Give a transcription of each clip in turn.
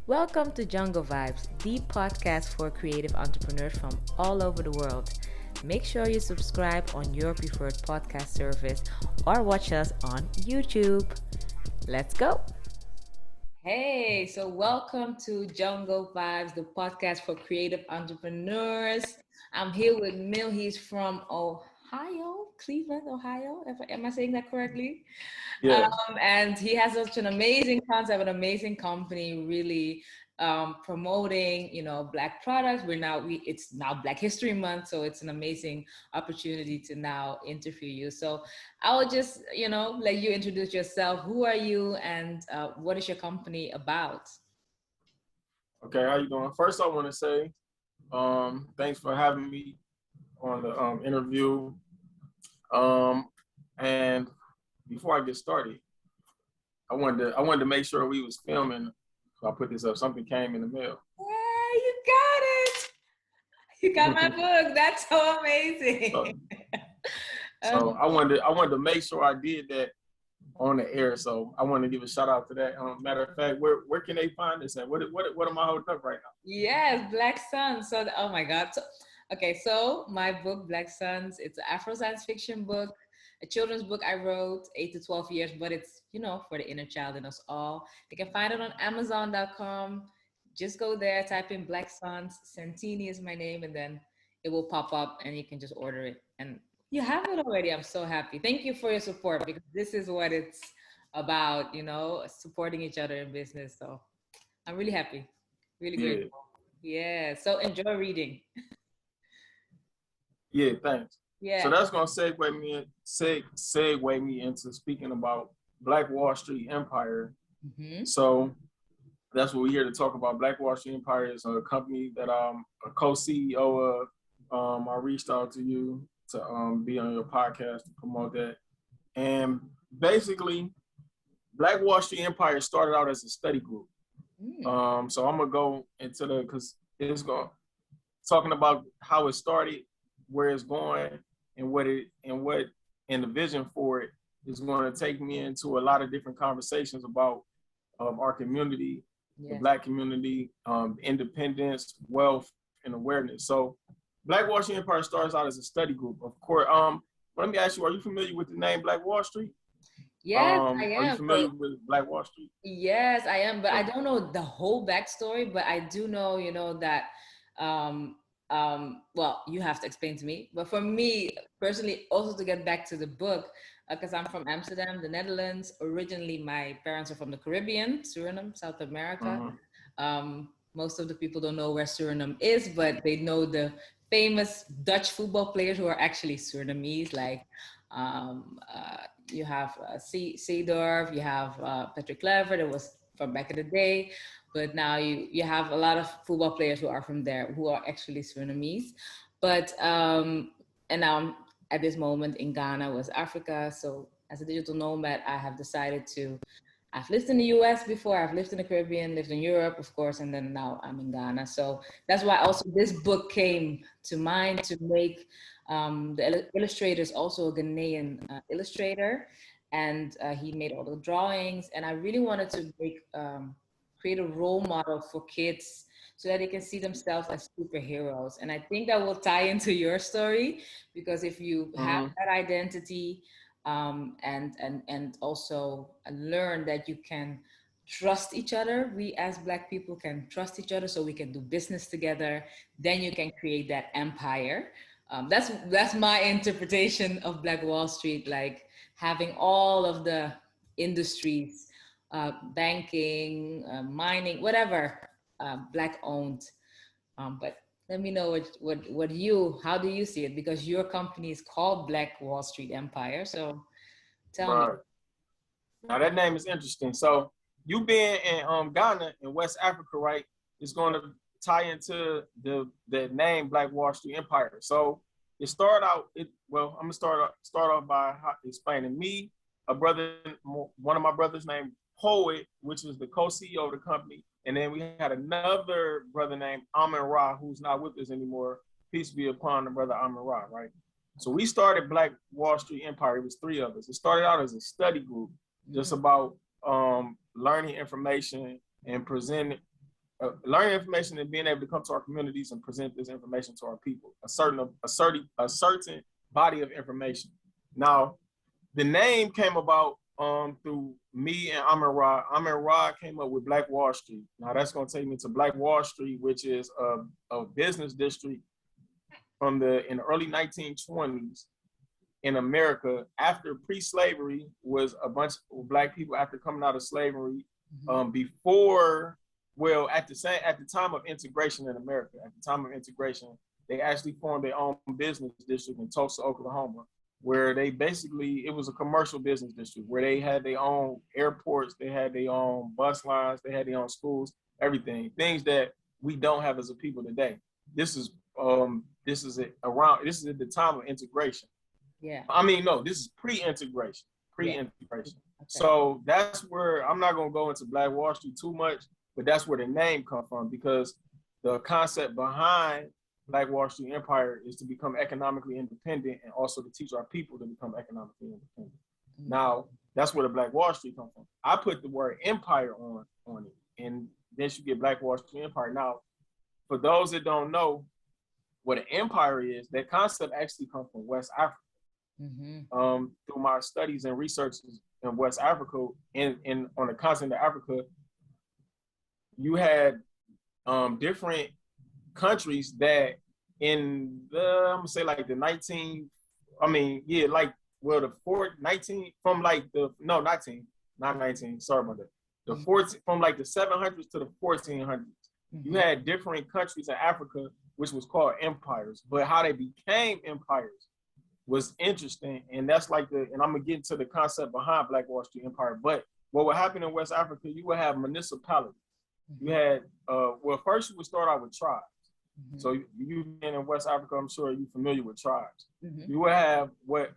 Welcome to Jungle Vibes, the podcast for creative entrepreneurs from all over the world. Make sure you subscribe on your preferred podcast service or watch us on YouTube. Let's go. Hey, so welcome to Jungle Vibes, the podcast for creative entrepreneurs. I'm here with Mil. He's from Ohio, Cleveland, Ohio. Am I saying that correctly? Yeah. And he has such an amazing concept, an amazing company, really promoting, Black products. It's now Black History Month, so it's an amazing opportunity to now interview you. So I will just, let you introduce yourself. Who are you, and what is your company about? Okay. How you doing? First, I want to say thanks for having me on the interview. And before I get started, I wanted to make sure we was filming. So I put this up. Something came in the mail. Yeah, you got it. You got my book. That's so amazing. So I wanted to make sure I did that on the air. So I want to give a shout out to that. Matter of fact, where can they find this at? What am I holding up right now? Yes, Black Suns. So, oh my God. So my book, Black Suns, it's an Afro science fiction book, a children's book I wrote, 8 to 12 years, but it's, for the inner child in us all. You can find it on Amazon.com. Just go there, type in Black Suns. Santini is my name, and then it will pop up and you can just order it. And you have it already. I'm so happy. Thank you for your support, because this is what it's about, supporting each other in business. So I'm really happy, really Yeah. grateful. Yeah. So enjoy reading. Yeah. Thanks. So Yeah. that's gonna segue me into speaking about Black Wall Street Empire. Mm-hmm. So that's what we're here to talk about. Black Wall Street Empire is a company that I'm a co-CEO of. I reached out to you to be on your podcast to promote that. And basically, Black Wall Street Empire started out as a study group. So I'm gonna go into because it's going talking about how it started, where it's going, and the vision for it is going to take me into a lot of different conversations about our community, the Black community, independence, wealth, and awareness. So Black Wall Street Empire starts out as a study group. Of course, let me ask you, are you familiar with the name Black Wall Street? Yes, I Are you am. familiar with Black Wall Street? Yes, I am, but I don't know the whole backstory, but I do know, that, well, you have to explain to me. But for me personally, also to get back to the book, because I'm from Amsterdam, the Netherlands. Originally, my parents are from the Caribbean, Suriname, South America. Most of the people don't know where Suriname is, but they know the famous Dutch football players who are actually Surinamese, like you have Seedorf, you have Patrick Kluivert, that was from back in the day, but now you have a lot of football players who are from there who are actually Surinamese. But and now I'm at this moment in Ghana, West Africa. So as a digital nomad, I have decided to. I've lived in the US before, I've lived in the Caribbean, lived in Europe, of course, and then now I'm in Ghana. So that's why also this book came to mind, to make the illustrator is also a Ghanaian illustrator, and he made all the drawings. And I really wanted to create a role model for kids so that they can see themselves as superheroes. And I think that will tie into your story, because if you have that identity, and also learn that you can trust each other. We as Black people can trust each other, so we can do business together. Then you can create that empire. That's my interpretation of Black Wall Street, like having all of the industries, banking, mining, whatever, Black owned. But let me know how do you see it? Because your company is called Black Wall Street Empire. So tell me. Right. Now that name is interesting. So you being in Ghana in West Africa, right? Is going to tie into the name Black Wall Street Empire. So it started out. I'm gonna start off by explaining me, one of my brothers named Poet, which was the co-CEO of the company, and then we had another brother named Amin Ra, who's not with us anymore. Peace be upon the brother Amin Ra, right? So we started Black Wall Street Empire. It was three of us. It started out as a study group, just about learning information and presenting learning information and being able to come to our communities and present this information to our people, a certain body of information. Now, the name came about through me and Amir Ra. Amir Ra came up with Black Wall Street. Now that's going to take me to Black Wall Street, which is a business district in the early 1920s in America. After pre-slavery was a bunch of Black people after coming out of slavery. Before, well, at the time of integration in America, at the time of integration, they actually formed their own business district in Tulsa, Oklahoma, where it was a commercial business district where they had their own airports, they had their own bus lines, they had their own schools, everything, things that we don't have as a people today. This is at the time of integration. Yeah. I mean, no, this is pre-integration. Yeah. Okay. So that's where, I'm not going to go into Black Wall Street too much, but that's where the name comes from, because the concept behind Black Wall Street Empire is to become economically independent and also to teach our people to become economically independent. Now, that's where the Black Wall Street comes from. I put the word empire on it, and then you get Black Wall Street Empire. Now, for those that don't know what an empire is, that concept actually comes from West Africa. Through my studies and researches in West Africa and on the continent of Africa, you had different countries that in the, I'm gonna say like the 19, I mean, yeah, like, well, the 19 from like the, no, 19, not 19, sorry about that. The 14, from like the 700s to the 1400s, you had different countries in Africa, which was called empires, but how they became empires was interesting. And that's like and I'm gonna get into the concept behind Black Wall Street Empire, but what would happen in West Africa, you would have municipalities. You had, well, first you would start out with tribes. So you being in West Africa, I'm sure you're familiar with tribes. You would have what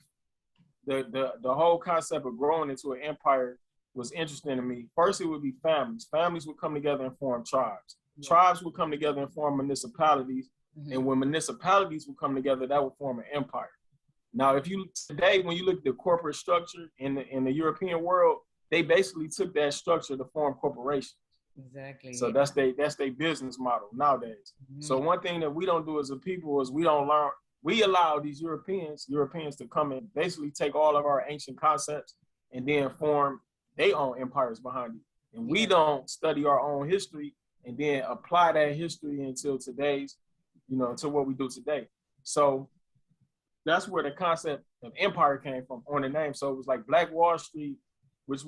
the whole concept of growing into an empire was interesting to me. First, it would be families. Families would come together and form tribes. Tribes would come together and form municipalities. And when municipalities would come together, that would form an empire. Now, today, when you look at the corporate structure in the European world, they basically took that structure to form corporations. Exactly. So that's their business model nowadays. So one thing that we don't do as a people is we allow these Europeans to come and basically take all of our ancient concepts and then form their own empires behind it. And we don't study our own history and then apply that history until to what we do today. So that's where the concept of empire came from on the name. So it was like Black Wall Street, which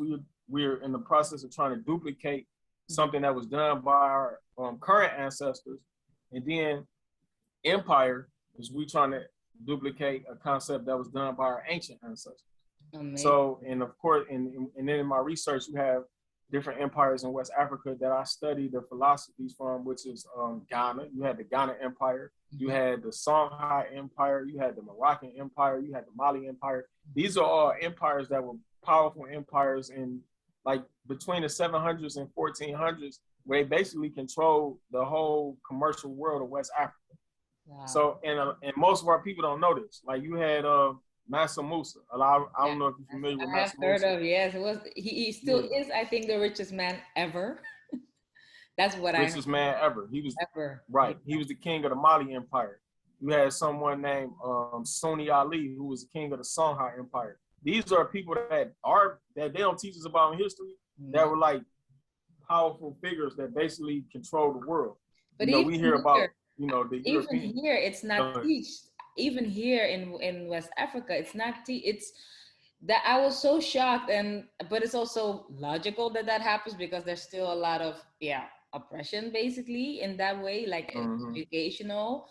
we're in the process of trying to duplicate something that was done by our current ancestors. And then empire is we trying to duplicate a concept that was done by our ancient ancestors. Amazing. So, and of course, and then in my research, you have different empires in West Africa that I study the philosophies from, which is Ghana. You had the Ghana Empire, you had the Songhai Empire, you had the Moroccan Empire, you had the Mali Empire. These are all empires that were powerful empires in like between the 700s and 1400s, where they basically controlled the whole commercial world of West Africa. Wow. So, and most of our people don't know this. Like you had Mansa Musa. I don't know if you're familiar with Mansa Musa. I have heard of, yes. It was, he still is, I think, the richest man ever. That's what richest man ever. He was right. He was the king of the Mali Empire. You had someone named Sunni Ali, who was the king of the Songhai Empire. These are people that they don't teach us about in history, that were like powerful figures that basically control the world. But we hear about, the European. Even here, it's not taught. Even here in West Africa, it's not it's that I was so shocked, but it's also logical that happens because there's still a lot of oppression basically in that way, like educational,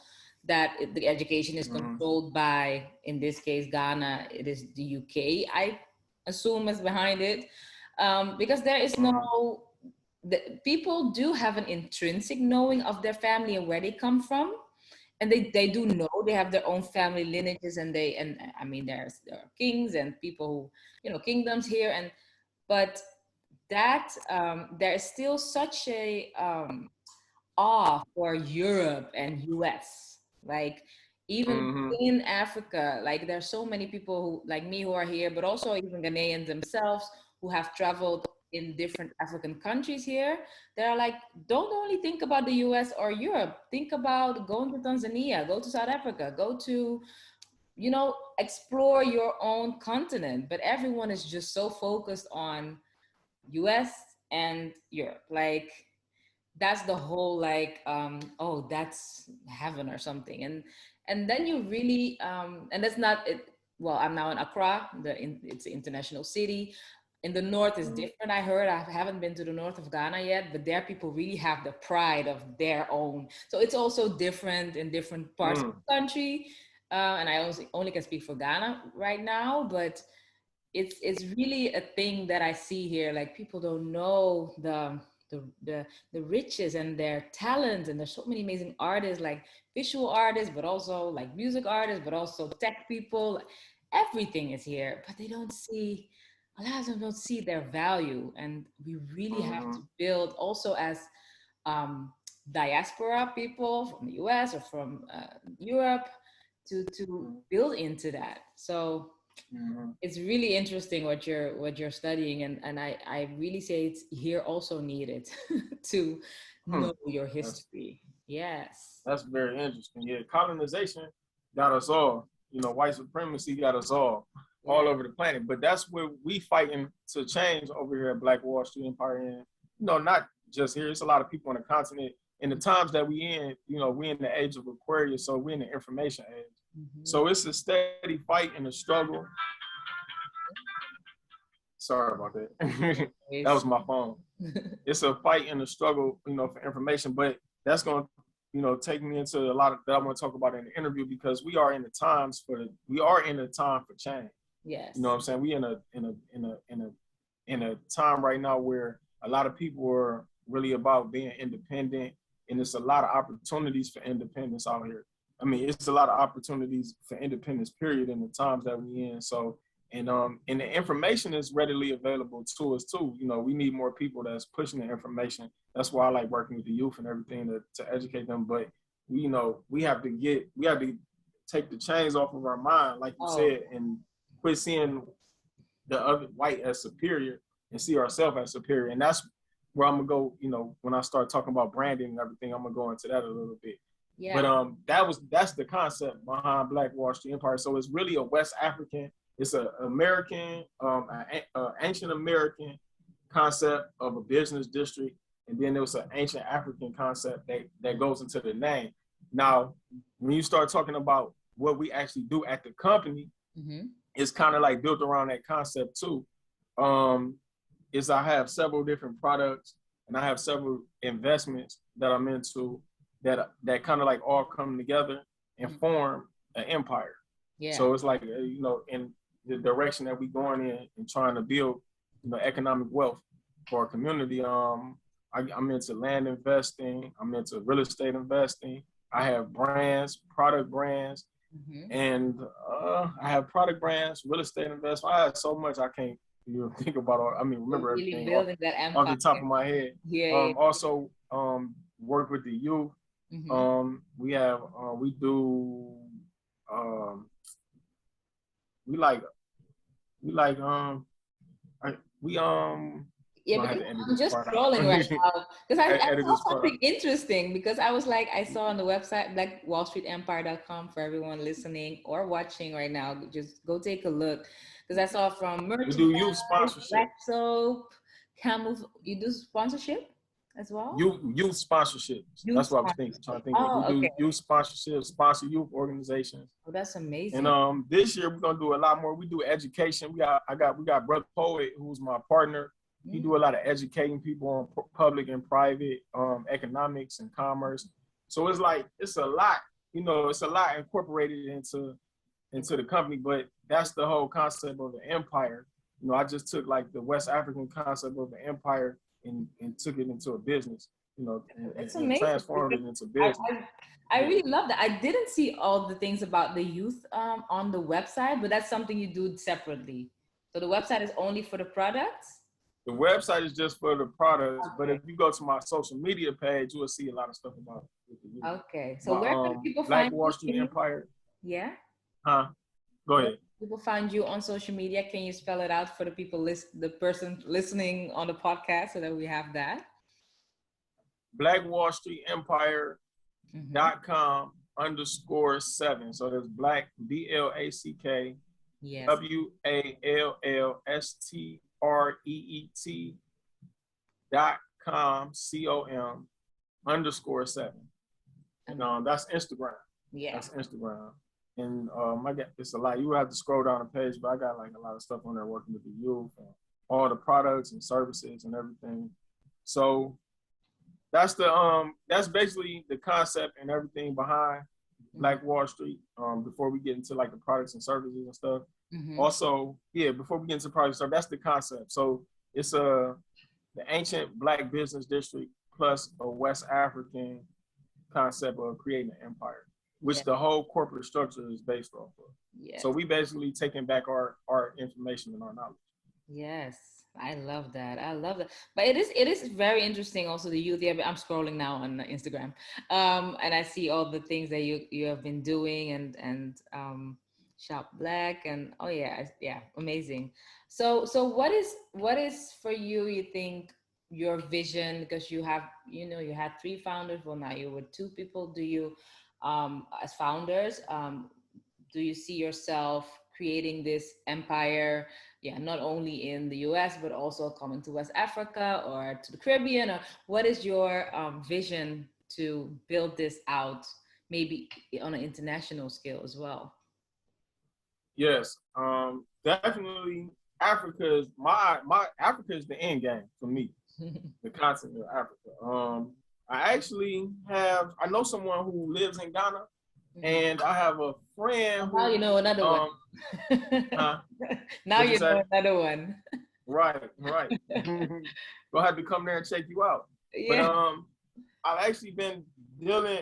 that the education is controlled by, in this case, Ghana. It is the UK, I assume, is behind it, because there is people do have an intrinsic knowing of their family and where they come from. And they do know, they have their own family lineages, and I mean, there are kings and people who, kingdoms here, but that there is still such a awe for Europe and US. Like even in Africa, like there's so many people who, like me, who are here, but also even Ghanaians themselves who have traveled in different African countries here that are like, don't only think about the US or Europe, think about going to Tanzania, go to South Africa, go to, you know, explore your own continent. But everyone is just so focused on US and Europe. Like, that's the whole like oh, that's heaven or something. And then you really and that's not it. Well, I'm now in Accra, it's an international city. In the north is different. I heard, I haven't been to the north of Ghana yet, but there people really have the pride of their own. So it's also different in different parts of the country. And I only can speak for Ghana right now, but it's really a thing that I see here. Like, people don't know the riches and their talent, and there's so many amazing artists, like visual artists, but also like music artists, but also tech people. Everything is here, but they don't see, a lot of them don't see their value. And we really have to build also as diaspora people from the US or from Europe to build into that. So it's really interesting what you're studying, and I really say it's here also needed to know your history. Yes. That's very interesting. Yeah, colonization got us all. You know, white supremacy got us all over the planet. But that's where we fighting to change over here at Black Wall Street Empire. And, you know, not just here. It's a lot of people on the continent. In the times that we in, you know, we in the age of Aquarius, so we're in the information age. So it's a steady fight and a struggle. Sorry about that. That was my phone. It's a fight and a struggle, you know, for information. But that's going to, you know, take me into a lot of that I want to talk about in the interview, because we are in the time for change. Yes. You know what I'm saying? We in a time right now where a lot of people are really about being independent, and there's a lot of opportunities for independence out here. I mean, it's a lot of opportunities for independence, period, in the times that we're in. So, and the information is readily available to us too. You know, we need more people that's pushing the information. That's why I like working with the youth and everything to educate them. But we, you know, we have to take the chains off of our mind, like you said, and quit seeing the other white as superior and see ourselves as superior. And that's where I'm gonna go. You know, when I start talking about branding and everything, I'm gonna go into that a little bit. Yeah. But that's the concept behind Black Wall Street Empire. So it's really a West African. It's an American, ancient American concept of a business district, and then there was an ancient African concept that goes into the name. Now, when you start talking about what we actually do at the company, it's kind of like built around that concept too. Is I have several different products, and I have several investments that I'm into that kind of like all come together and form an empire. Yeah. So it's like, you know, in the direction that we're going in and trying to build, you know, economic wealth for our community. I'm into land investing. I'm into real estate investing. I have brands, product brands, and I have product brands, real estate investment. I have so much I can't even think about. Remember really everything building that empire off the top of my head. Yeah. Also, work with the youth. We have yeah, because I'm just scrolling right now because I saw something interesting, because I was like, I saw on the website blackwallstreetempire.com for everyone listening or watching right now. Just go take a look, because I saw from merchandise, you do youth sponsorship, black soap, camels. You do sponsorship as well? Youth sponsorship. That's what I was thinking. Trying to think. We do youth sponsorship, sponsor youth organizations. Oh, that's amazing. And this year we're gonna do a lot more. We do education. We got Brother Poet, who's my partner. He do a lot of educating people on public and private economics and commerce. So it's like it's a lot, you know, it's a lot incorporated into the company. But that's the whole concept of the empire. You know, I just took like the West African concept of the empire and took it into a business, you know, and transformed it into business. I really love that. I didn't see all the things about the youth on the website, but that's something you do separately. So the website is only for the products? The website is just for the products, but if you go to my social media page, you will see a lot of stuff about it. Okay, so where can people Black find Wall Street Empire? Yeah. Go ahead. people find you on social media? Can you spell it out for the people the person listening on the podcast so that we have that? Black Wall Street Mm-hmm. Empire.com_7. So there's Black BLACK Yes. WALLSTREET.com_7. And And that's Instagram. yeah. That's Instagram. And I got it's a lot. You have to scroll down the page, but I got like a lot of stuff on there working with the youth and all the products and services and everything. So that's basically the concept and everything behind Black Wall Street. Before we get into like the products and services and stuff. Mm-hmm. Also, yeah, before we get into products and stuff, that's the concept. So it's the ancient Black business district plus a West African concept of creating an empire, which Yeah. the whole corporate structure is based off of. Yes. So we basically taking back our information and our knowledge. Yes, I love that. I love that. But it is very interesting also the youth. Yeah, I'm scrolling now on Instagram, and I see all the things that you have been doing and Shop Black and oh yeah, yeah, amazing. So what is for you? You think your vision because you had three founders. Well, now you're with two people. Do you, as founders, do you see yourself creating this empire, yeah, not only in the US but also coming to West Africa or to the Caribbean, or what is your vision to build this out, maybe on an international scale as well? Yes, definitely. Africa is the end game for me. The continent of Africa. I know someone who lives in Ghana, and I have a friend Now you who know another one. huh? Now What you you say? know another one. Right, right. We'll have to come there and check you out. But Yeah. I've actually been dealing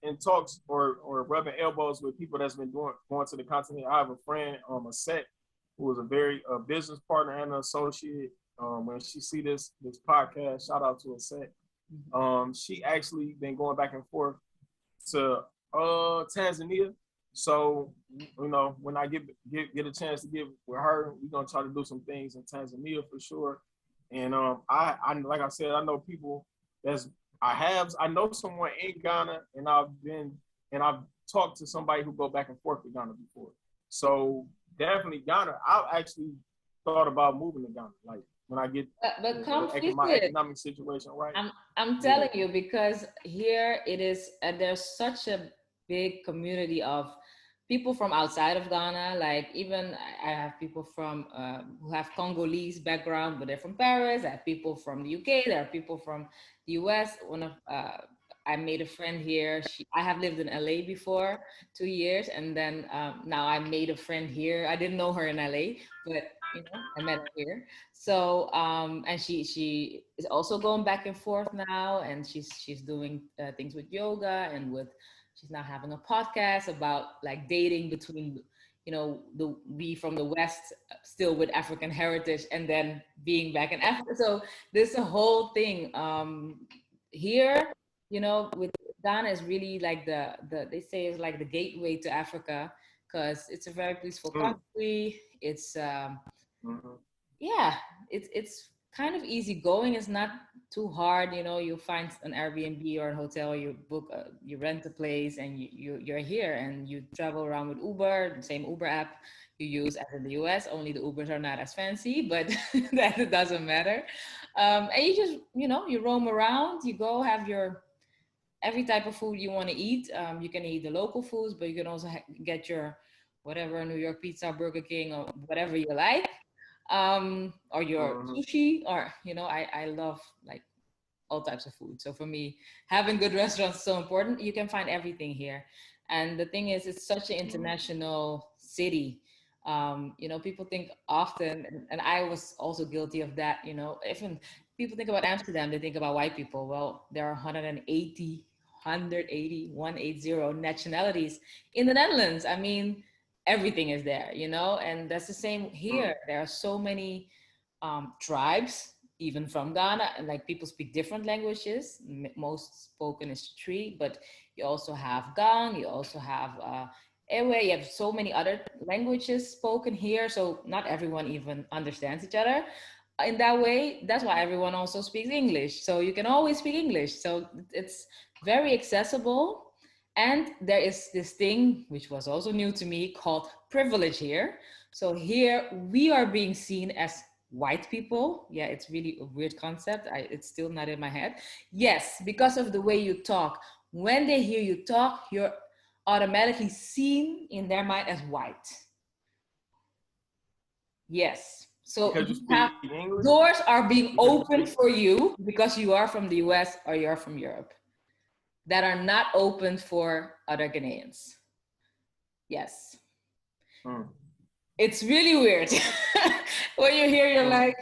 in talks or rubbing elbows with people that's been going to the continent. I have a friend, a set, who was a business partner and an associate. When she see this podcast, shout out to a set. She actually been going back and forth to Tanzania. So when I get a chance to get with her, we're gonna try to do some things in Tanzania for sure. And I like I said, I know people that's I know someone in Ghana, and I've talked to somebody who go back and forth to Ghana before. So definitely Ghana. I've actually thought about moving to Ghana, like when I get But come my visit. economic situation right. I'm Yeah. telling you because here it is, there's such a big community of people from outside of Ghana. Like even I have people from who have Congolese background, but they're from Paris. I have people from the UK. There are people from the US. I made a friend here. I have lived in LA before 2 years, and then now I made a friend here. I didn't know her in LA, but I met her here. So and she is also going back and forth now, and she's doing things with yoga and with she's now having a podcast about like dating between the we from the West still with African heritage and then being back in Africa. So there's a whole thing here, with Ghana is really like the they say is like the gateway to Africa because it's a very peaceful country. It's Mm-hmm. yeah, it's kind of easy going. It's not too hard. You find an Airbnb or a hotel, you book, you rent a place, and you're here, and you travel around with Uber, the same Uber app you use as in the US. Only the Ubers are not as fancy, but that doesn't matter. And you just you roam around. You go have your every type of food you want to eat. You can eat the local foods, but you can also get your whatever New York pizza, Burger King, or whatever you like, or your Mm-hmm. sushi, or I love like all types of food. So for me, having good restaurants is so important. You can find everything here, and the thing is, it's such an international city. People think often, and I was also guilty of that. Even people think about Amsterdam, they think about white people. Well, there are 180 nationalities in the Netherlands. I mean, everything is there, and that's the same here. There are so many tribes, even from Ghana, and like people speak different languages. Most spoken is three, but you also have Gang, you also have anyway, you have so many other languages spoken here, so not everyone even understands each other. In that way, that's why everyone also speaks English. So you can always speak English. So it's very accessible. And there is this thing, which was also new to me, called privilege here. So here we are being seen as white people. Yeah, it's really a weird concept. It's still not in my head. Yes, because of the way you talk. When they hear you talk, you're automatically seen in their mind as white. Yes. So Because you you speak have English? doors are being Because you open speak. for you because you are from the US or you're from Europe that are not open for other Ghanaians. Yes. Mm, It's really weird. When you hear, you're mm, like,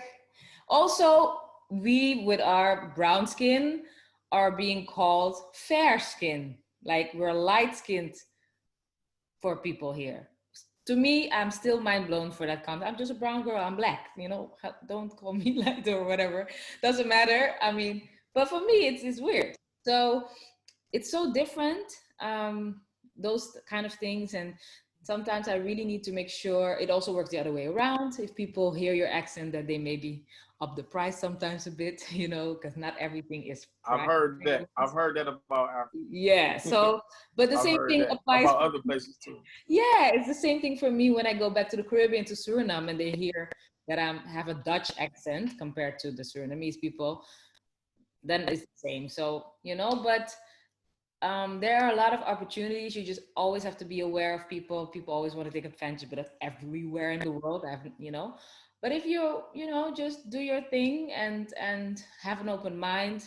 also, we with our brown skin are being called fair skin. Like we're light skinned for people here. To me, I'm still mind blown for that concept. I'm just a brown girl. I'm black. You know, don't call me light or whatever. Doesn't matter. I mean, but for me, it's weird. So it's so different. Those kind of things, and sometimes I really need to make sure it also works the other way around. If people hear your accent, that they maybe up the price sometimes a bit. You know, because not everything is I've price. heard that. I've heard that about Yeah. Africa. So, but the I've same heard thing that applies. about other places too. Yeah, it's the same thing for me when I go back to the Caribbean, to Suriname, and they hear that I have a Dutch accent compared to the Surinamese people. Then it's the same. So, but there are a lot of opportunities. You just always have to be aware of people. People always want to take advantage, but that's everywhere in the world. I haven't. But if you just do your thing and have an open mind,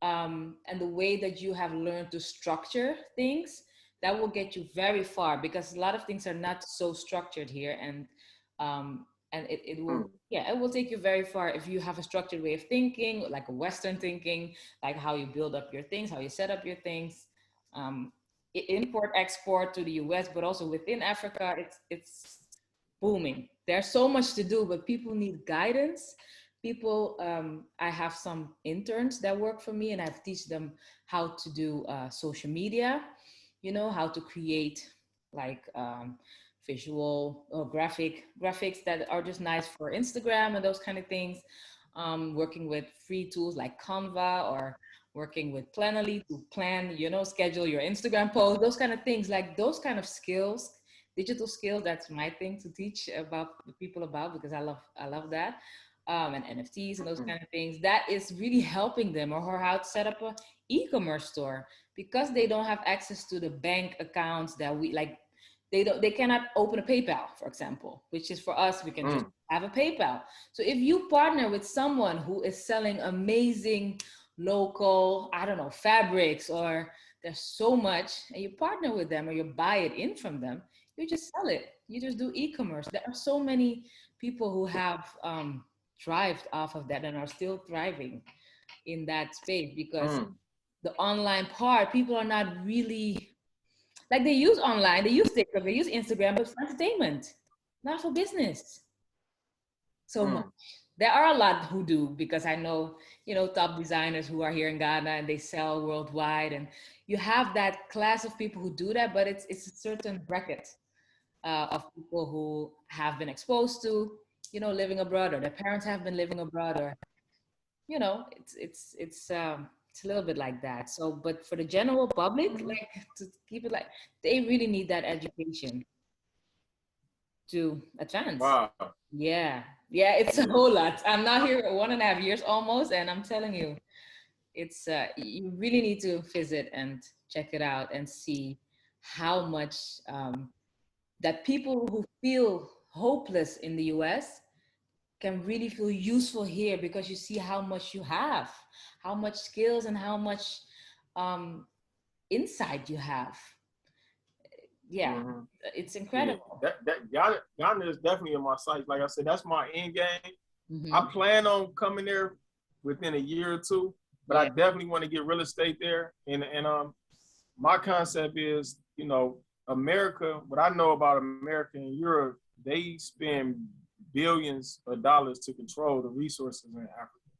and the way that you have learned to structure things, that will get you very far because a lot of things are not so structured here, and it will, Mm, yeah, it will take you very far if you have a structured way of thinking, like a Western thinking, like how you build up your things, how you set up your things, um, import export to the US, but also within Africa, it's booming. There's so much to do, but people need guidance. People, I have some interns that work for me, and I've teach them how to do social media. How to create like visual or graphics that are just nice for Instagram and those kind of things. Working with free tools like Canva, or working with Planoly to plan, schedule your Instagram post, those kind of things, like those kind of skills, digital skills. That's my thing to teach about the people about, because I love that. And NFTs and those mm, kind of things. That is really helping them, or how to set up a e-commerce store, because they don't have access to the bank accounts that we like. They cannot open a PayPal, for example, which is for us, we can just mm, have a PayPal. So if you partner with someone who is selling amazing local, I don't know, fabrics, or there's so much, and you partner with them or you buy it in from them, you just sell it. You just do e-commerce. There are so many people who have thrived off of that and are still thriving in that space, because mm, the online part, people are not really like, they use online, they use TikTok, they use Instagram, but for entertainment, not for business so much. mm, There are a lot who do, because I know, top designers who are here in Ghana and they sell worldwide. And you have that class of people who do that, but it's a certain bracket of people who have been exposed to, living abroad, or their parents have been living abroad, or, it's a little bit like that. So, but for the general public, mm. like, to keep it like, they really need that education to advance. Wow. Yeah. Yeah, it's a Yeah. whole lot. I'm not here 1.5 years almost, and I'm telling you, it's you really need to visit and check it out and see how much that people who feel hopeless in the US can really feel useful here, because you see how much you have, how much skills, and how much um, insight you have. Yeah, Mm-hmm. it's Yeah. incredible. That Ghana is definitely in my sights. Like I said, that's my end game. I Hmm. plan on coming there within a year or two, but I Yeah. definitely want to get real estate there. And my concept is, America. What I know about America and Europe, they spend billions of dollars to control the resources in Africa.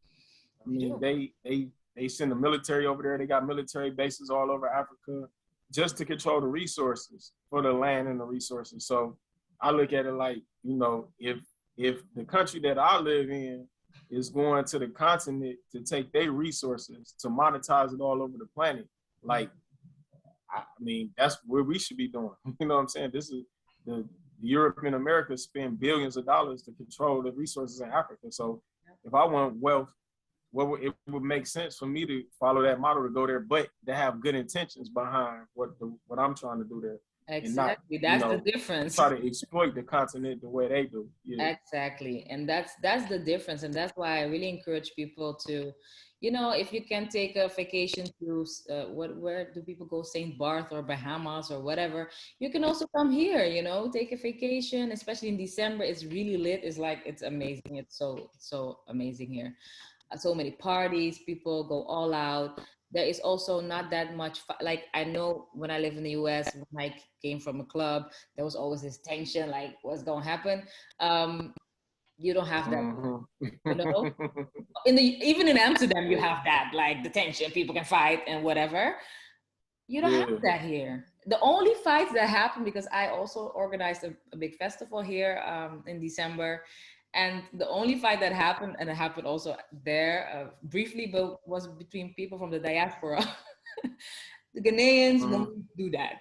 I They mean, do. they send the military over there. They got military bases all over Africa. just to control the resources for the land and the resources. So I look at it like, you know, if the country that I live in is going to the continent to take their resources to monetize it all over the planet, like, I mean, that's where we should be doing. You know what I'm saying? This is the Europe and America spend billions of dollars to control the resources in Africa. So if I want wealth, it would make sense for me to follow that model to go there, but to have good intentions behind what I'm trying to do there, and not, Exactly. That's the difference. try to exploit the continent the way they do. Yeah. Exactly. And that's the difference. And that's why I really encourage people to, if you can take a vacation to where do people go? St. Barth or Bahamas or whatever. You can also come here, take a vacation, especially in December. It's really lit. It's amazing. It's so amazing here. So many parties, people go all out. There is also not that much like, I know when I live in the US, when I came from a club, there was always this tension, like what's going to happen. um you don't have that, you know even in Amsterdam you have that, like the tension, people can fight and whatever. You don't have Yeah. that here. The only fights that happen, because I also organized a big festival here in December, and the only fight that happened, and it happened also there briefly, but was between people from the diaspora. The Ghanaians won't do that.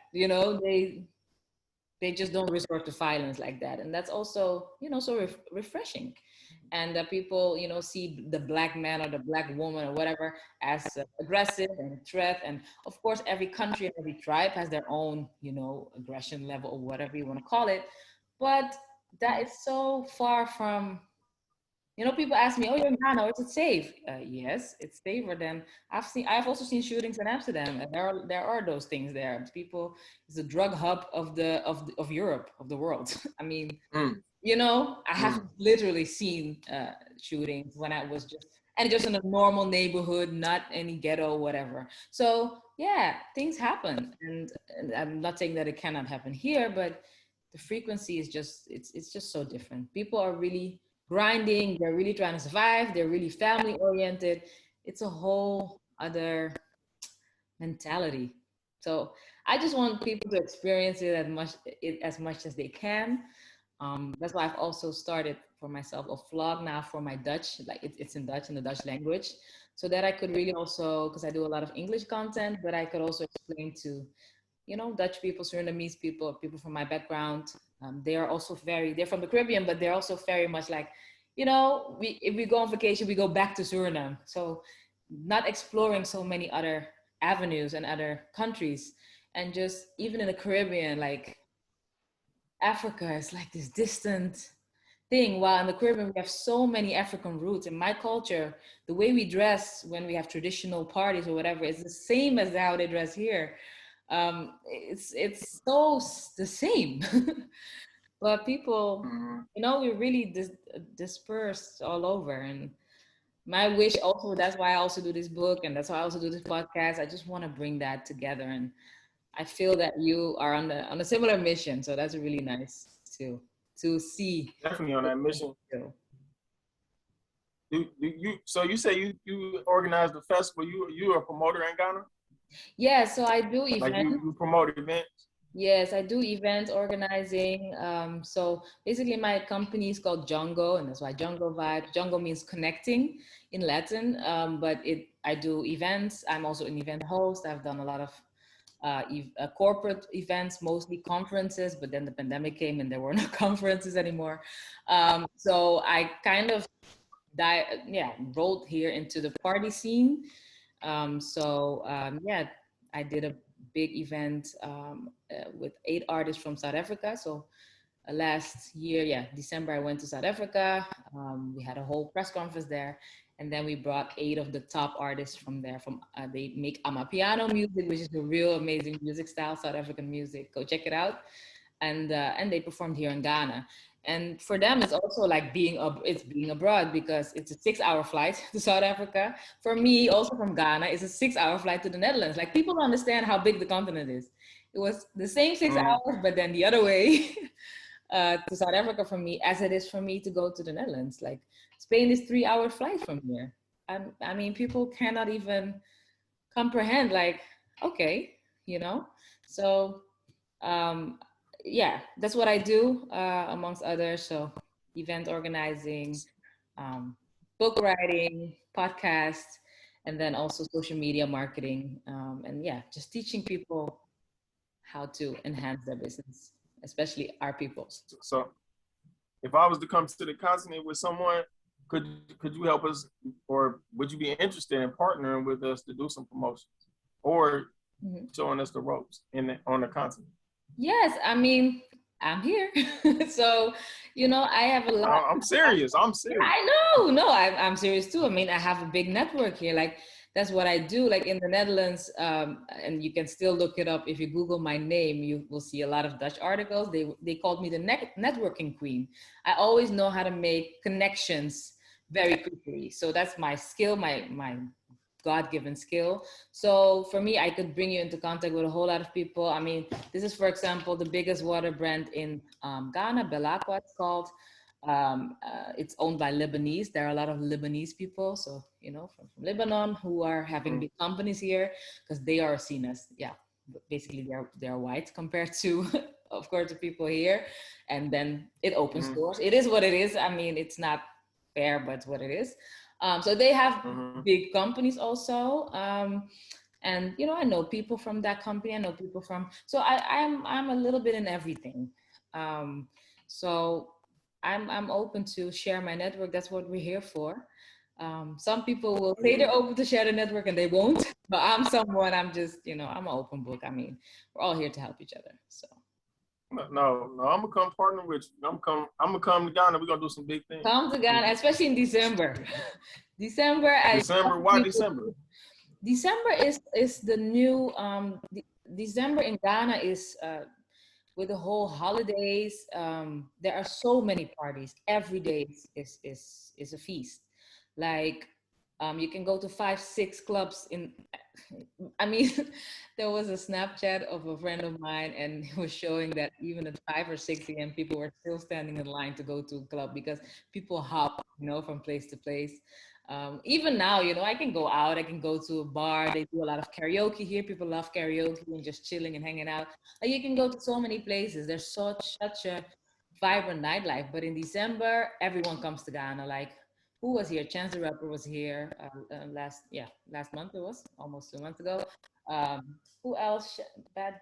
They just don't resort to violence like that, and that's also so refreshing. And that people see the black man or the black woman or whatever as aggressive and threat. And of course every country and every tribe has their own aggression level or whatever you want to call it, but that is so far from. People ask me, "Oh, you're in Ghana. Is it safe?" Yes, it's safer than I've also seen shootings in Amsterdam, and there are those things there. People, it's a drug hub of Europe, of the world. I mean, I have literally seen shootings when I was just in a normal neighborhood, not any ghetto, whatever. So yeah, things happen, and I'm not saying that it cannot happen here, but the frequency is it's just so different. People are really grinding, they're really trying to survive, they're really family oriented. It's a whole other mentality. So I just want people to experience it as much as they can. That's why I've also started for myself a vlog now for my Dutch, like it's in Dutch, in the Dutch language, so that I could really also, because I do a lot of English content, but I could also explain to Dutch people, Surinamese people, people from my background. They are also they're from the Caribbean, but they're also very much like, if we go on vacation, we go back to Suriname. So not exploring so many other avenues and other countries. And just even in the Caribbean, like Africa is like this distant thing. While in the Caribbean, we have so many African roots. In my culture, the way we dress when we have traditional parties or whatever is the same as how they dress here. It's so the same. But people, we really dispersed all over. And my wish also, that's why I also do this book, and that's why I also do this podcast. I just want to bring that together, and I feel that you are on a similar mission. So that's really nice to see. Definitely on that mission. So you say you organized the festival. You a promoter in Ghana? Yeah, so I do events. Like you promote events? Yes, I do event organizing. So basically my company is called Jungo, and that's why Jungo Vibe. Jungo means connecting in Latin, but I do events. I'm also an event host. I've done a lot of corporate events, mostly conferences, but then the pandemic came and there were no conferences anymore. So I kind of rolled here into the party scene. I did a big event with 8 artists from South Africa. So last year, December, I went to South Africa. We had a whole press conference there. And then we brought 8 of the top artists from there. They make Amapiano music, which is a real amazing music style, South African music. Go check it out. And they performed here in Ghana. And for them, it's also like being abroad, because it's a 6-hour flight to South Africa. For me, also from Ghana, it's a 6-hour flight to the Netherlands. Like, people don't understand how big the continent is. It was the same 6 hours, but then the other way to South Africa for me, as it is for me to go to the Netherlands. Like, Spain is 3-hour flight from here. I mean, people cannot even comprehend, like, okay, you know. So um, yeah, that's what I do amongst others. So event organizing, um, book writing, podcast, and then also social media marketing. And yeah, just teaching people how to enhance their business, especially our people. So if I was to come to the continent with someone, could you help us, or would you be interested in partnering with us to do some promotions, or Mhm. showing us the ropes on the continent? Yes, I mean, I'm here. So, I have a lot. I'm serious. I'm Yeah, serious. I know. No, I'm serious too. I mean, I have a big network here. Like, that's what I do. Like in the Netherlands, and you can still look it up. If you Google my name, you will see a lot of Dutch articles. They called me the networking queen. I always know how to make connections very quickly. So that's my skill, my God-given skill. So for me, I could bring you into contact with a whole lot of people. I mean, this is, for example, the biggest water brand in Ghana, Belacqua, it's called. It's owned by Lebanese. There are a lot of Lebanese people, so from Lebanon, who are having big companies here because they are seen as, yeah, basically they're white compared to, of course, the people here. And then it opens doors. It is what it is. I mean, it's not fair, but it's what it is. So they have big companies also. And I know people from that company. I know people from. So I'm a little bit in everything. So I'm open to share my network. That's what we're here for. Some people will say they're open to share the network and they won't, but I'm someone. I'm just I'm an open book. I mean, we're all here to help each other. So No, I'm gonna come partner with you. I'm gonna come to Ghana. We're gonna do some big things. come to Ghana, especially in December. December, December? Why December? December is the new December in Ghana is with the whole holidays. There are so many parties. Every day is a feast. Like you can go to 5, 6 clubs in. I mean, there was a Snapchat of a friend of mine, and he was showing that even at 5 or 6 a.m., people were still standing in line to go to a club because people hop, from place to place. Even now, I can go out, I can go to a bar. They do a lot of karaoke here. People love karaoke and just chilling and hanging out. Like you can go to so many places. There's such a vibrant nightlife. But in December, everyone comes to Ghana. Like who was here? Chance the Rapper was here last month. It was almost 2 months ago. Who else? Bad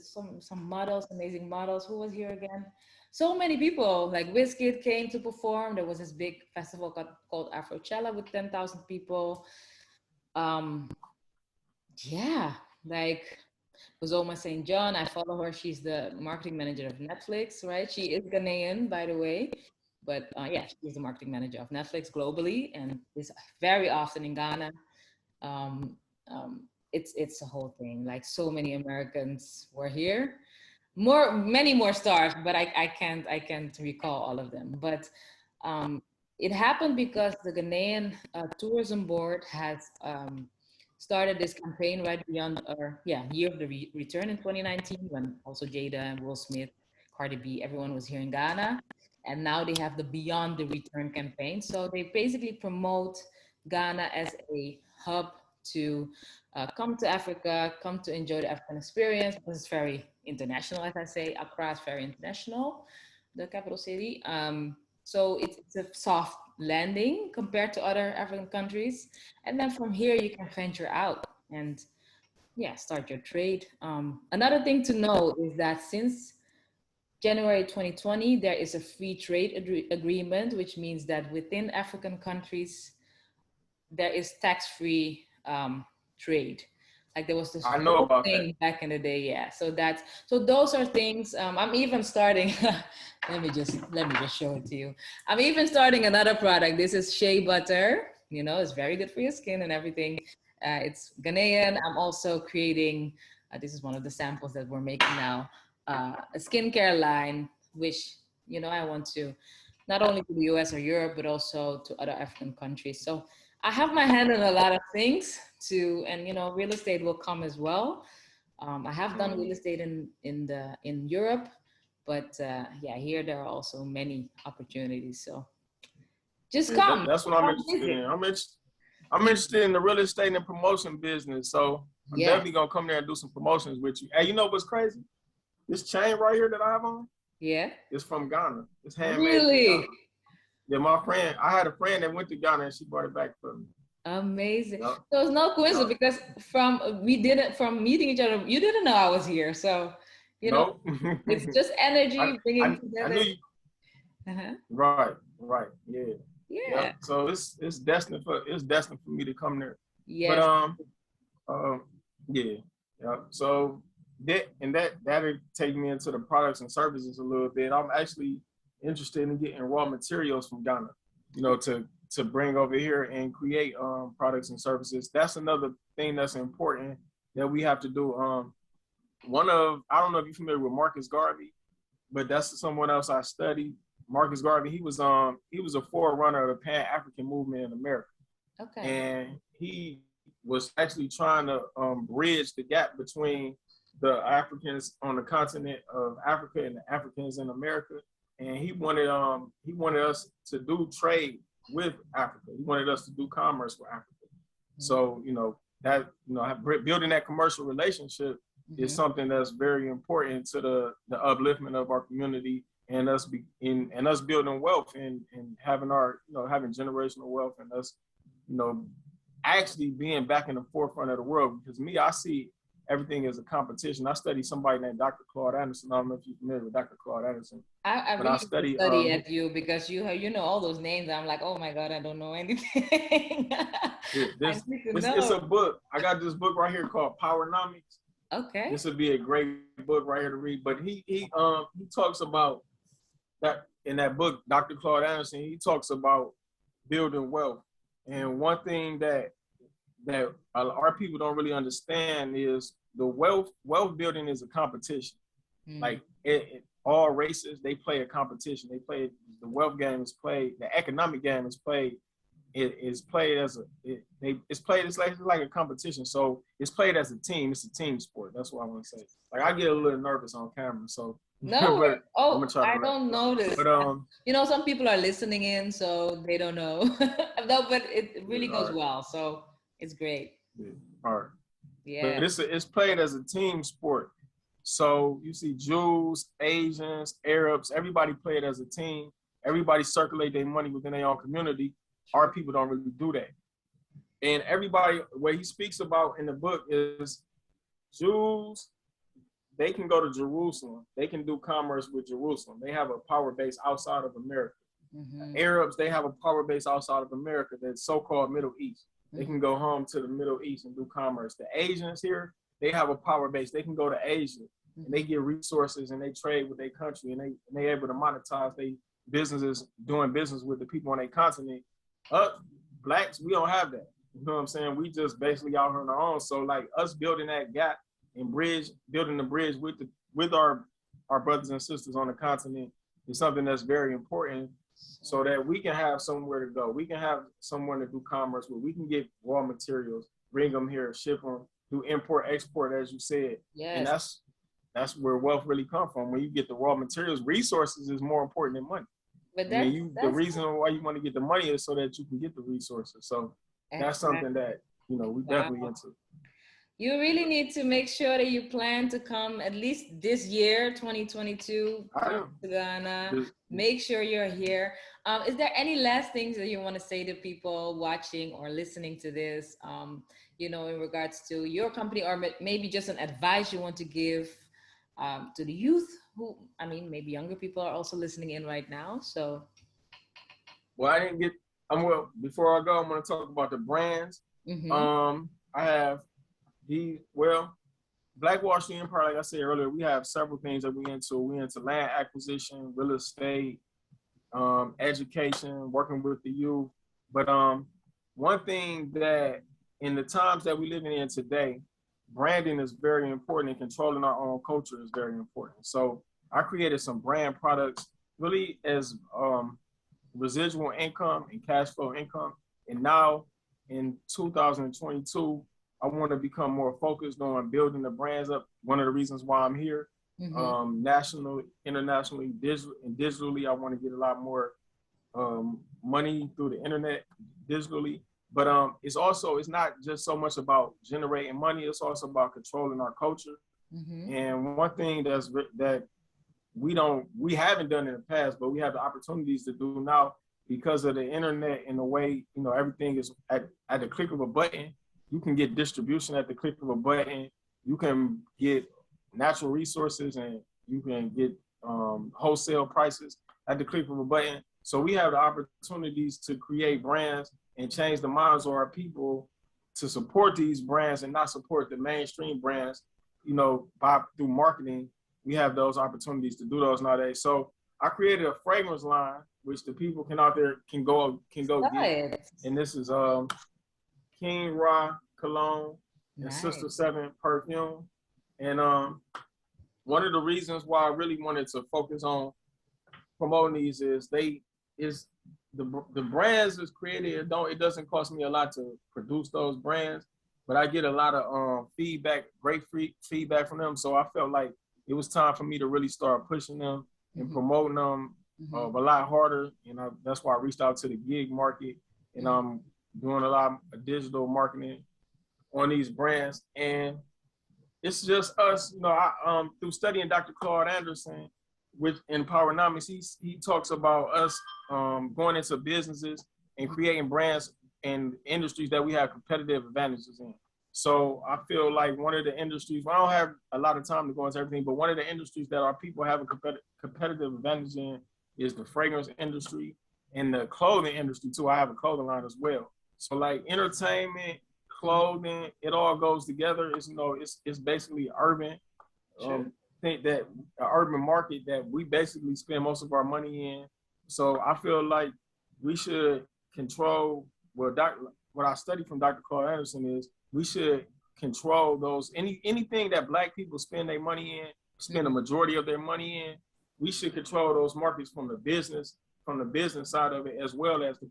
some models, amazing models. Who was here again? So many people. Like Wizkid came to perform. There was this big festival called Afrochella with 10,000 people. Um, yeah, like Uzoma St. John. I follow her. She's the marketing manager of Netflix, right? She is Ghanaian, by the way. But yeah, she's the marketing manager of Netflix globally and is very often in Ghana. Um, it's a whole thing. Like so many Americans were here. Many more stars, but I can't recall all of them. But um, it happened because the Ghanaian tourism board has started this campaign right beyond our year of the return in 2019 when also Jada and Will Smith, Cardi B, everyone was here in Ghana, and now they have the Beyond the Return campaign. So they basically promote Ghana as a hub to come to Africa, come to enjoy the African experience because it's very international, as I say. Accra is very international, the capital city. So it's a soft landing compared to other African countries. And then from here, you can venture out and start your trade. Another thing to know is that since January 2020, there is a free trade agreement, which means that within African countries, there is tax-free trade. Like there was this I know whole about that. thing back in the day, yeah. So those are things. I'm even starting. let me just show it to you. I'm even starting another product. This is shea butter. It's very good for your skin and everything. It's Ghanaian. I'm also creating. This is one of the samples that we're making now. A skincare line, which I want to not only to the US or Europe, but also to other African countries. So I have my hand in a lot of things and real estate will come as well. I have done real estate in Europe, but here there are also many opportunities. So just come. That's what I'm Come interested visit. in. I'm interested in the real estate and promotion business. So I'm Yeah. definitely gonna come there and do some promotions with you. Hey, you know what's crazy? This chain right here that I have on, Yeah. is from Ghana. It's handmade from Ghana. Really? Yeah, my friend, I had a friend that went to Ghana and she brought it back for me. Amazing. Yep. So it's no coincidence Yep. because from meeting each other, you didn't know I was here. So, Nope. it's just energy bringing I knew together. you. Uh-huh. Right. Yeah. Yeah. Yep. So it's destined for me to come there. But Yes. um yeah. Yeah. So that'll take me into the products and services a little bit. I'm actually interested in getting raw materials from Ghana, to bring over here and create products and services. That's another thing that's important that we have to do. I don't know if you're familiar with Marcus Garvey, but that's someone else I studied. Marcus Garvey, he was a forerunner of the Pan-African movement in America. Okay. And he was actually trying to bridge the gap between the Africans on the continent of Africa and the Africans in America. And he wanted us to do trade with Africa. He wanted us to do commerce with Africa. So building that commercial relationship is something that's very important to the upliftment of our community, and us building wealth and having having generational wealth, and us actually being back in the forefront of the world. Because I see everything as a competition. I study somebody named Dr. Claude Anderson. I don't know if you're familiar with Dr. Claude Anderson. I but really I study at you because you know all those names. I'm like, oh my God, I don't know anything. I need to it's know. a book. I got this book right here called Powernomics. Okay. This would be a great book right here to read. But he talks about that in that book, Dr. Claude Anderson. He talks about building wealth, and one thing that our people don't really understand is the wealth building is a competition. Like all races, they play a competition. They play the wealth game is played. The economic game is played. It's played as it's like a competition. So it's played as a team. It's a team sport. That's what I want to say. Like I get a little nervous on camera, so no. but I'm Oh, gonna try to I don't notice. But some people are listening in, so they don't know. No, but it really goes well. So it's great. Yeah, all right. Yeah. But it's played as a team sport. So you see Jews, Asians, Arabs, everybody play it as a team. Everybody circulate their money within their own community. Our people don't really do that. And everybody, what he speaks about in the book is Jews, they can go to Jerusalem. They can do commerce with Jerusalem. They have a power base outside of America. Arabs, they have a power base outside of America, the so-called Middle East. They can go home to the Middle East and do commerce. The Asians here, they have a power base. They can go to Asia and they get resources and they trade with their country, and they able to monetize their businesses doing business with the people on their continent. Blacks, we don't have that. You know what I'm saying? We just basically out here on our own. So like us building that gap and building the bridge with our brothers and sisters on the continent is something that's very important, so that we can have somewhere to go. We can have someone to do commerce with. We can get raw materials, bring them here, ship them, do import, export, as you said. Yes. And that's where wealth really comes from. When you get the raw materials, resources is more important than money. But the reason why you want to get the money is so that you can get the resources. So that's something that we definitely into. You really need to make sure that you plan to come at least this year, 2022, come to Ghana. Make sure you're here. Is there any last things that you want to say to people watching or listening to this, in regards to your company, or maybe just an advice you want to give to the youth who, maybe younger people are also listening in right now. So. Well, before I go, I'm going to talk about the brands. I have Black Wallstreet Empire, like I said earlier, we have several things that we into. We into land acquisition, real estate, education, working with the youth. But one thing that in the times that we're living in today, branding is very important, and controlling our own culture is very important. So I created some brand products really as residual income and cash flow income. And now in 2022, I want to become more focused on building the brands up. One of the reasons why I'm here, nationally, internationally, digitally, I want to get a lot more money through the internet digitally. But it's not just so much about generating money. It's also about controlling our culture. And one thing that we haven't done in the past, but we have the opportunities to do now because of the internet and the way, everything is at the click of a button. You can get distribution at the click of a button. You can get natural resources and you can get wholesale prices at the click of a button. So we have the opportunities to create brands and change the minds of our people to support these brands and not support the mainstream brands, through marketing. We have those opportunities to do those nowadays. So I created a fragrance line, which the people out there can go get. And this is King Ra cologne and Sister 7 perfume. And one of the reasons why I really wanted to focus on promoting these is the brands is created. It doesn't cost me a lot to produce those brands, but I get a lot of great feedback from them. So I felt like it was time for me to really start pushing them and promoting them a lot harder. That's why I reached out to the gig market, and I'm doing a lot of digital marketing on these brands. And it's just us, through studying Dr. Claude Anderson with Empowernomics, he talks about us going into businesses and creating brands and industries that we have competitive advantages in. So I feel like one of the industries, I don't have a lot of time to go into everything, but one of the industries that our people have a competitive advantage in is the fragrance industry and the clothing industry too. I have a clothing line as well. So like entertainment, clothing, it all goes together. It's basically urban. Think that an urban market that we basically spend most of our money in. So I feel like we should control what I studied from Dr. Claude Anderson is we should control those anything that Black people spend their money in, spend a majority of their money in. We should control those markets from the business side of it, as well as if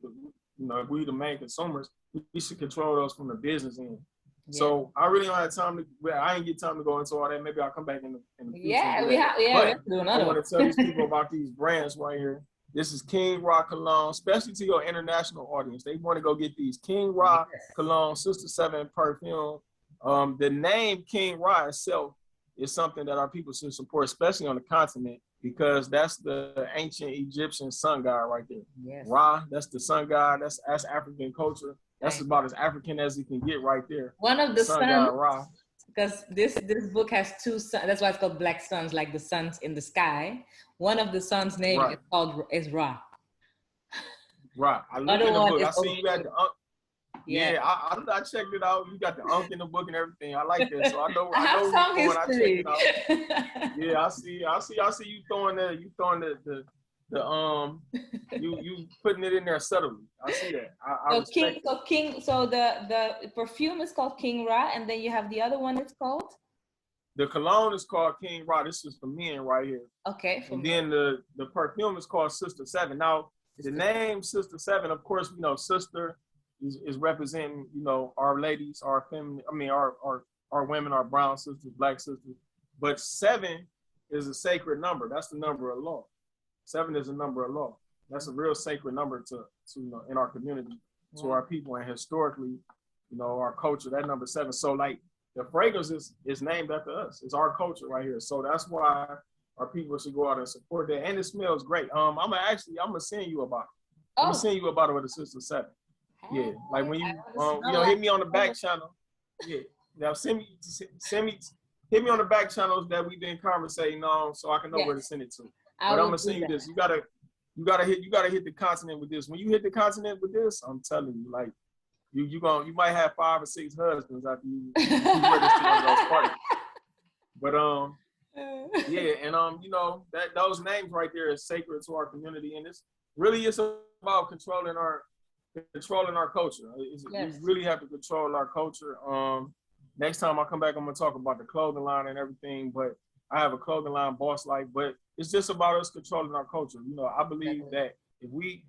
we the main consumers, we should control those from the business end. Yeah. So I really don't have time I ain't get time to go into all that. Maybe I'll come back in the future. Yeah, we have to do another I want to tell these people about these brands right here. This is King Ra cologne, especially to your international audience. They want to go get these King Ra cologne, Sister 7 perfume. The name King Ra itself is something that our people should support, especially on the continent, because that's the ancient Egyptian sun god right there. Yes. Ra, that's the sun god. That's African culture. That's about as African as it can get right there. One of the sun god Ra. Because this book has two suns. That's why it's called Black Suns, like the suns in the sky. One of the suns' name is Ra. Right. I looked in the book. I see you got the Yeah, I checked it out. You got the unk in the book and everything. I like that. So I know when I check it out. Yeah, I see you throwing the you putting it in there subtly. I see that. So the perfume is called King Ra, and then you have the other one. It's called. The cologne is called King Ra. This is for men right here. Okay. And then the perfume is called Sister 7. Now the name Sister 7, of course, sister is representing, our ladies, our feminine. I mean, our women, our brown sisters, Black sisters. But 7 is a sacred number. That's the number of law. 7 is a number of law. That's a real sacred number to in our community, to our people, and historically, our culture. That number 7. So like the fragrance is named after us. It's our culture right here. So that's why our people should go out and support that. And it smells great. I'm gonna send you about it. I'm gonna send you about it with the Sister 7. Yeah, like when you hit me on the back channel. Yeah, now hit me on the back channels that we've been conversating on, so I can know where to send it to. But I'm gonna send you this. You gotta hit the continent with this. When you hit the continent with this, I'm telling you, like you might have 5 or 6 husbands after you wear this to one of those parties. But yeah, and that those names right there is sacred to our community, and it's about controlling our culture. We really have to control our culture. Next time I come back, I'm gonna talk about the clothing line and everything. But I have a clothing line, Boss Life. But it's just about us controlling our culture. I believe that if we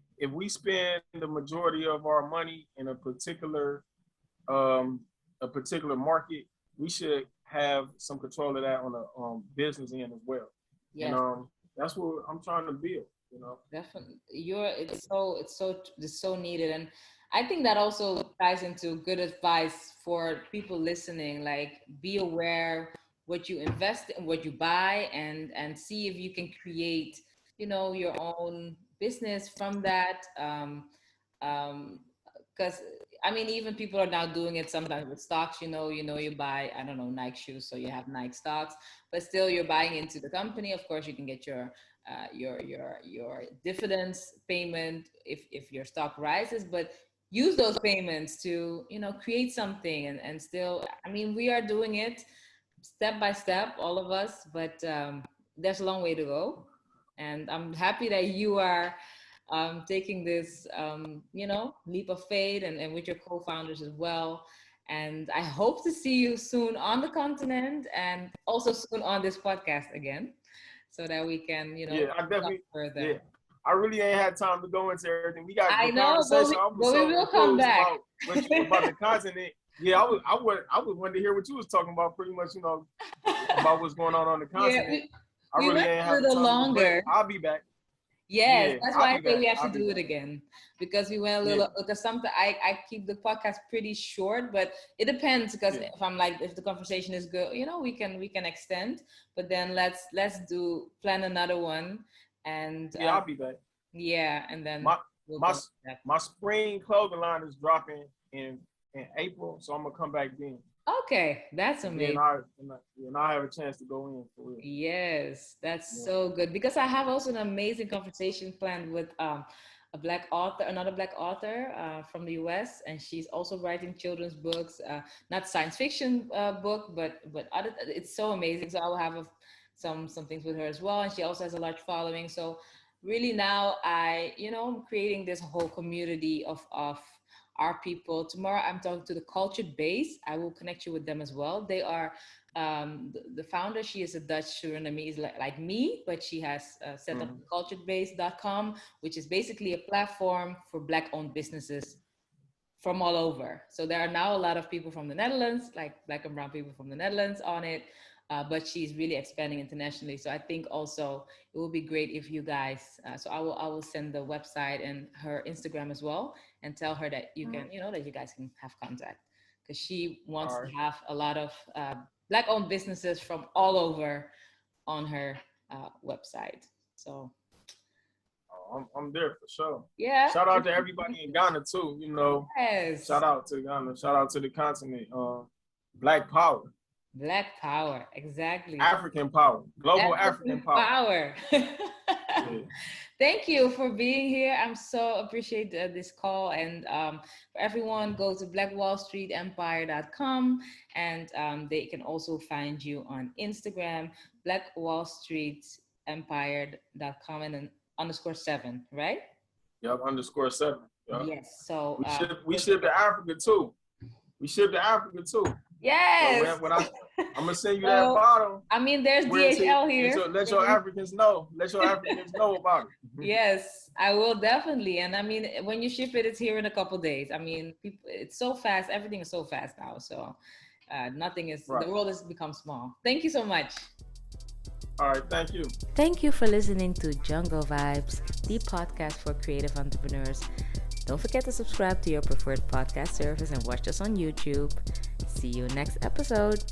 spend the majority of our money in a particular market, we should have some control of that on the business end as well. Yes. And that's what I'm trying to build. Definitely, it's so needed. And I think that also ties into good advice for people listening. Like, be aware what you invest in, what you buy, and see if you can create, your own business from that. Because I mean, even people are now doing it sometimes with stocks. You buy, I don't know, Nike shoes, so you have Nike stocks, but still you're buying into the company. Of course, you can get your dividends payment if your stock rises, but use those payments to create something, and still, I mean, we are doing it step by step, all of us, but there's a long way to go, and I'm happy that you are taking this leap of faith, and with your co-founders as well. And I hope to see you soon on the continent, and also soon on this podcast again, so that we can Yeah, I talk definitely. Yeah, further. I really ain't had time to go into everything. We got the I know, but conversation. we, I was but we so will come enthused back. about about the continent. Yeah, I would want to hear what you was talking about. Pretty much, about what's going on the Yeah, continent. we, I we really went ain't a have the little time to go, but longer. I'll be back. Yes, Yeah, that's I'll why I be say back. we have to I'll be do it back. again, because we went a Yeah, little, because sometimes I keep the podcast pretty short, but it depends, because yeah, if the conversation is good, we can extend, but then let's do plan another one, and yeah. I'll be back. yeah, and then My we'll my go back. my spring clothing line is dropping in April, so I'm gonna come back then, Okay, that's and then amazing. I have a chance to go in for real. Yes, that's Yeah. so good, because I have also an amazing conversation planned with a black author, another black author from the US, and she's also writing children's books, not science fiction book, but other. It's so amazing. So I will have some things with her as well, and she also has a large following. So really now I'm creating this whole community of our people. Tomorrow I'm talking to the Cultured Base. I will connect you with them as well. They are the founder. She is a Dutch Surinamese like me, but she has set up Mm-hmm. culturedbase.com, which is basically a platform for black owned businesses from all over. So there are now a lot of people from the Netherlands, like black and brown people from the Netherlands on it. But she's really expanding internationally. So I think also it will be great if you guys. So I will send the website and her Instagram as well, and tell her that you can, that you guys can have contact, because she wants All to right. have a lot of black-owned businesses from all over on her website. So I'm there for sure. yeah, Shout out to everybody in Ghana too. yes, Shout out to Ghana. Shout out to the continent. Black Power, Black Power, exactly. African Power, Global African African Power. power. Yeah. Thank you for being here. I'm so appreciate this call. And for everyone, go to blackwallstreetempire.com, and they can also find you on Instagram, blackwallstreetempire.com, and then _7, right? Yep. _7. Yep. Yes. So We ship to Africa too. We ship to Africa too. So yes. I'm gonna send you that So bottle. I mean, there's Where it's DHL let here. your Africans know. Let your Africans know about it. Yes, I will definitely. And I mean, when you ship it, it's here in a couple days. I mean, people, it's so fast. Everything is so fast now. So nothing is, the Right. world has become small. Thank you so much. All right. Thank you. Thank you for listening to Jungle Vibes, the podcast for creative entrepreneurs. Don't forget to subscribe to your preferred podcast service and watch us on YouTube. See you next episode.